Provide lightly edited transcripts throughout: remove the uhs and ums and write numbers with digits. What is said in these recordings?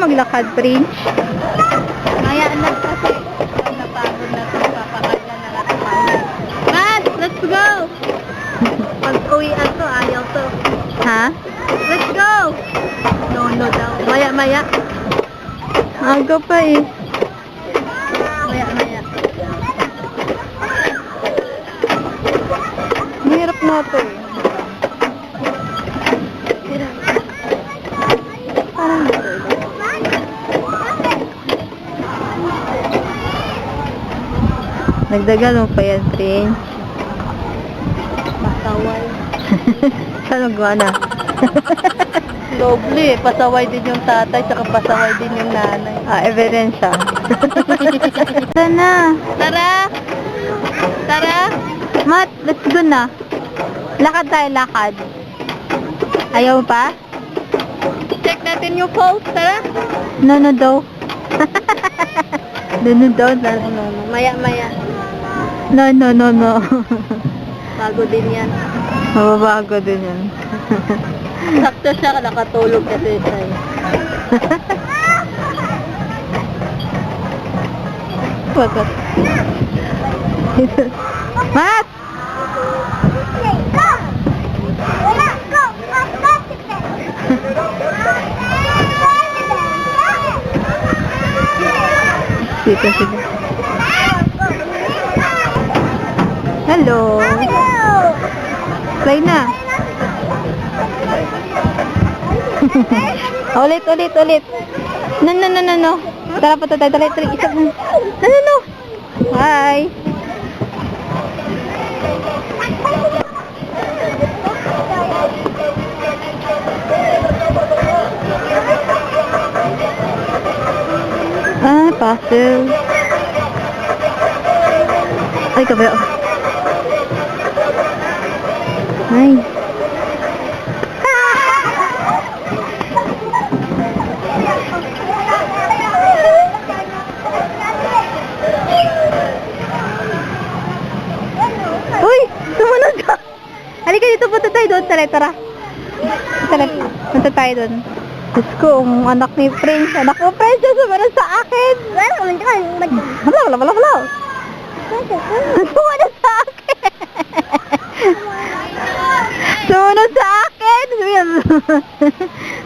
maglakad, Prince? Maya na kasi. Napagod na ito. Papakailan na natin tayo. Matt, let's go! Pag-uwian to, ayaw to. Ha? Let's go! No daw. Maya. Aga pa eh. Maya. Mahirap na ito eh. Parang nagdagal mo pa yan, Prince. Pasaway. Saan magawa na? Lovely. Pasaway din yung tatay, saka pasaway din yung nanay. Evidence siya. Sana. Tara! Matt, let's go na. Lakad tayo, lakad. Ayaw mo pa? Check natin yung post, tara! No daw. No daw. Maya. No. Bago din yan. Mababago din yan. Sakto siya, nakatulog kasi siya. Wagat. Matt! Dito. Hello. Play na. ulit. No. Tara pa tayo. Dali. Isa. No. Hi. Puzzle. Ay, kabila. Ay. Uy! Sumunod ka! Halika dito, punta tayo doon. Tara. Punta tayo doon. Diyos ko, ang anak ni Prince. Anak mo, Prince, sumunod sa akin. Hala. Sumunod sa akin. Sumunod sa akin.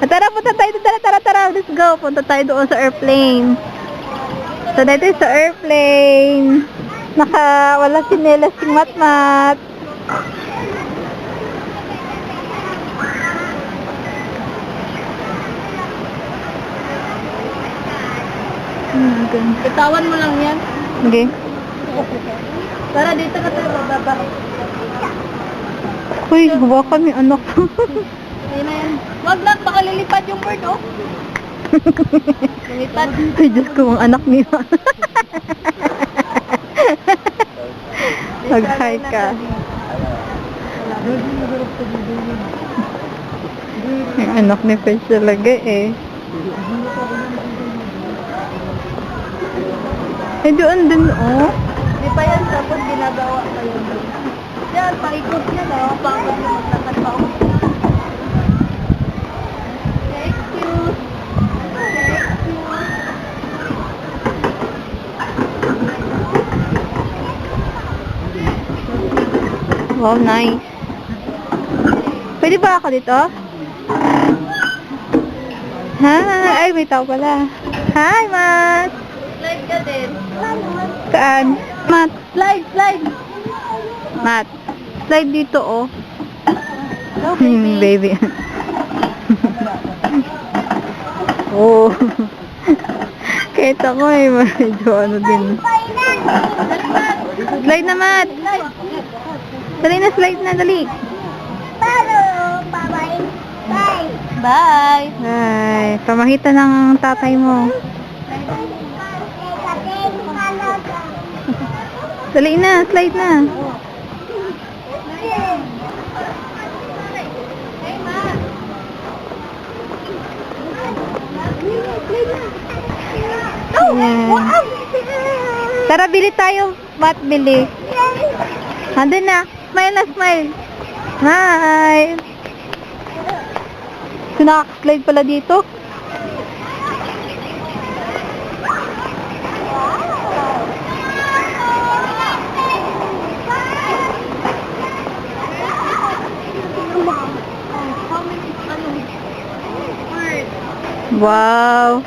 Tara, punta tayo doon. Tara. Let's go. Punta tayo doon sa airplane. So, dito sa airplane. Wala sinelas si Mat. Bitawan mo lang yan. Okay. Tara, dito ka tayo bababa. Uy, huwa kami anak. Ayun na yan. Wag lang, baka lilipad yung bird, oh. Lilipad. Ay, Diyos ko, ang anak niya. Mag-hi ka. Ang anak ni Prince talaga eh. Eh, doon din, oh. Di pa yan, tapos ginagawa pa yun. Yan, paikot niya, nakapagod yung maglakad pa ako. Excuse. Wow, nice. Pwede ba ako dito? Hi! Ay, may tao pala. Hi, Matt! Slide ka din. Saan? Matt! Slide. Matt! Slide dito, oh. Go, baby. Baby. Oh. Kahit ako eh, medyo ano din. Slide na, Matt! Dali na, slide na, dali. Bye. Ay, pamahita ng tatay mo. Dali na, slide na. Ayan. Tara, bili tayo. Matt, bili. Andun na. Smile na, smile. Hi. So, nakaka-slide pala dito. Wow.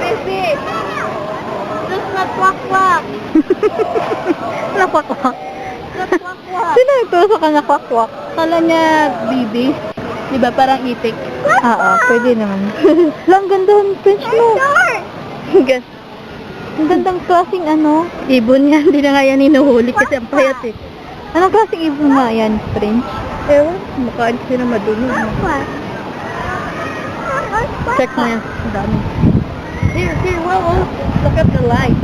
Baby. Just not kwak-kwak. Nakwakwak. Not kwak-kwak. Sino ito sa kanya kwakwak? Kala niya baby. Di ba parang itik? Oo, pwede naman. Lang ganda ng French mo. Gas. Ang gandang klaseng ano. Ibon yan. Hindi na nga yan hinuhuli kasi ang payat eh. Anong klaseng ibon nga yan, French? Ewan, mukhaan sila madumi. Check mo yan. Ang dami. Here, wow, oh. Look at the light.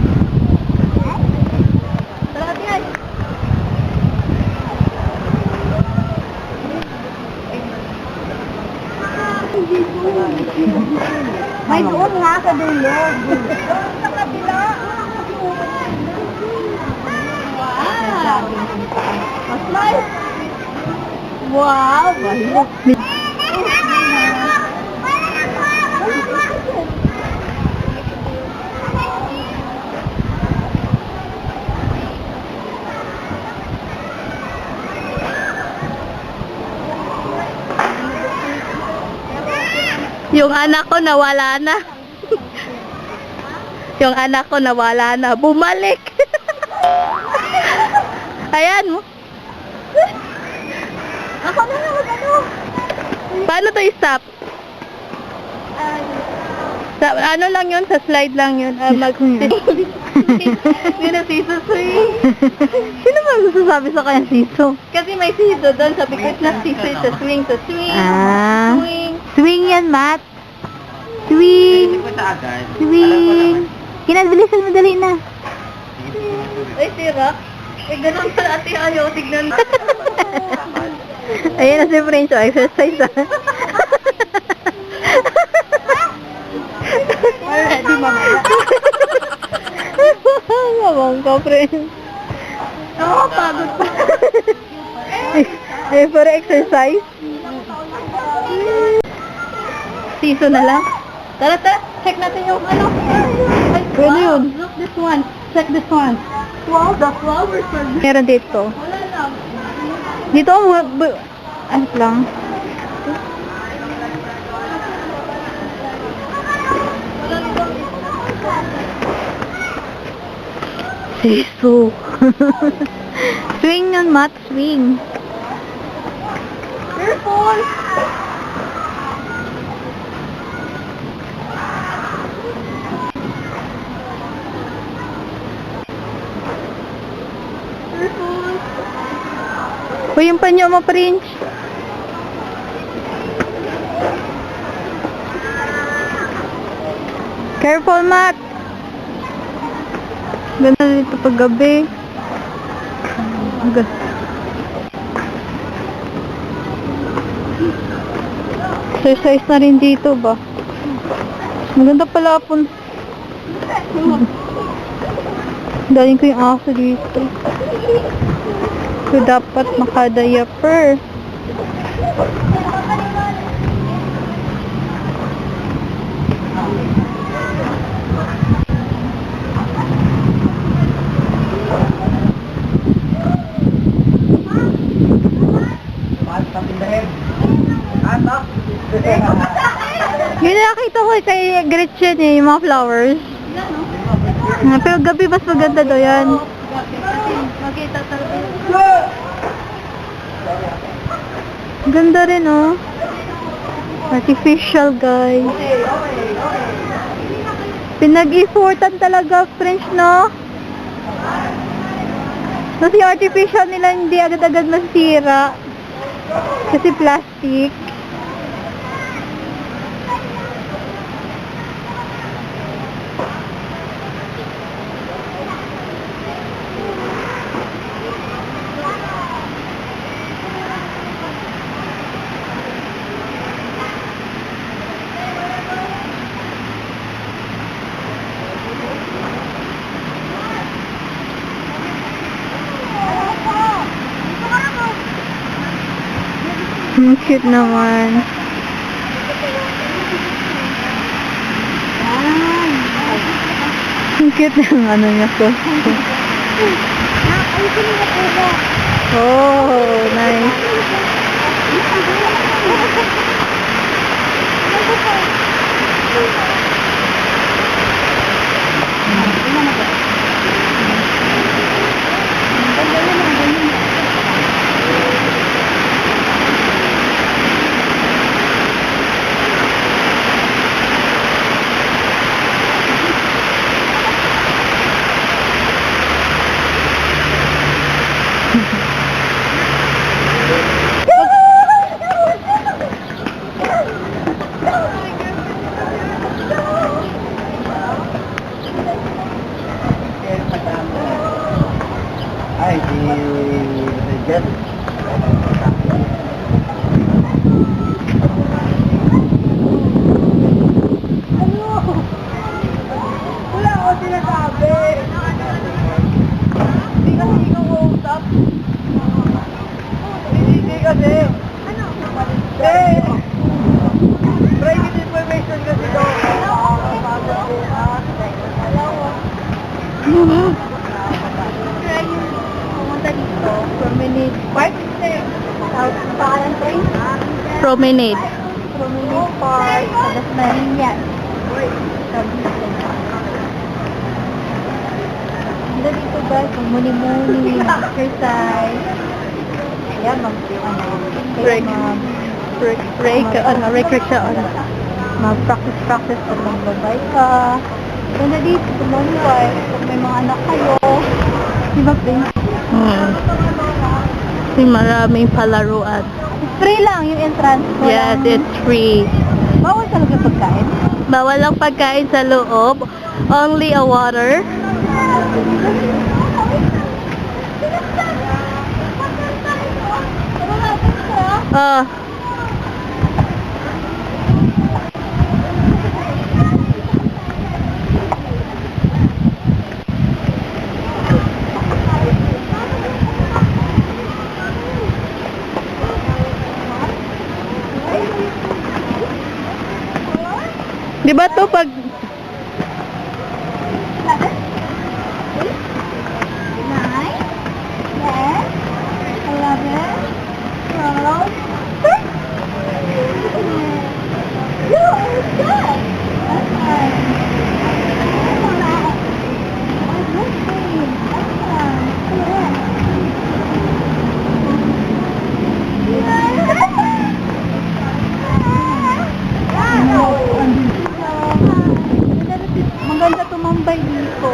Salamat yan. May doon nga sa dulo. Sa kabila. Wow. Mas nice. Wow. Yung anak ko nawala na. Yung anak ko nawala na. Bumalik. Ayan mo. Ako na lang ano. Paano to i-stop? Sa, ano lang yun? Sa slide lang yun. Sino siso swing? Sino ba gusto sa kanya siso? Kasi may siso doon. Sabi ko na siso sa swing. Sa swing. Ah. Swing. Swing yan, Matt. Swing. Swing. Kinabilisan mo, dali na. Ay, sira. Eh, ganun pala ate ayaw. Tignan. Ayan na si French, oh, exercise ah. Already, mamaya. Mabang ka, French. Nakakapagod pa. Ay, para exercise. Siso na lang. Tara, tara. Check natin yung ano. Ay, Pwede yun. Look this one. Check this one. Wow, the flowers are good. Meron dito. Wala lang. Dito, ano lang. Siso. Swing yun, Matt. Swing. Careful. Uy, yung panyo mo, Prince. Careful, Matt. Ganda dito pag gabi. Exercise na rin dito ba? Maganda pala po. Daling ko yung aso dito. So, dapat makada-diaper. Yun na nakita ko kay Gretchen eh, yung mga flowers. Pero gabi mas maganda daw yan. Makita talaga. Ganda rin oh. Artificial guys. Pinag-effortan talaga French no? Kasi artificial nila hindi agad-agad masira. Kasi plastic. Ang cute naman. Ang cute ng ano niya ko. Oh, nice. Jet. Wala ako sinasabi. Hindi kasi ikaw kausap. Hindi kasi. Ano? Private information kasi ito. Pumunta dito. Promenade. Park? Paalan train? Promenade. Promenade Park. Sa Dasmariñas. Ganda dito guys, muni-muni, exercise. Ayan, Recreation. mag-practice pag magbabay ka. Ganda dito, tumuloy. Pag may mga anak kayo, di ba, Prince? Maraming palaruan. Free lang yung entrance. Yes, it's free. Bawal talaga pagkain. Bawal ang pagkain sa loob. Only a water. Ah. Di ba to pag Nice. Yes. I love it. Rose. You are good. That's nice. Maganda tumambay dito.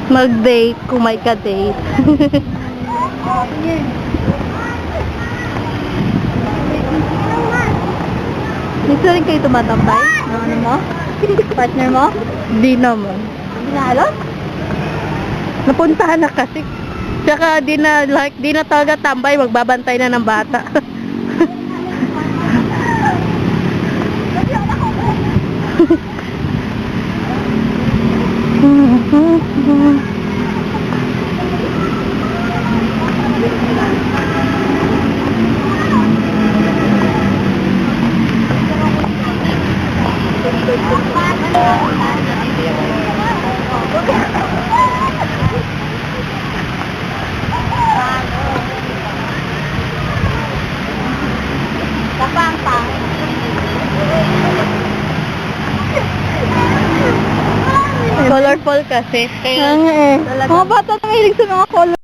mag-date kung may ka-date. Yun. Minsan rin kayo tumatambay? Ano mo? Partner mo? Di naman. Hindi na alam? Napuntahan na kasi. Tsaka di na talaga tambay, magbabantay na ng bata. Kapang-pang. Colorful kasi. Mga bata na mahilig sa mga color.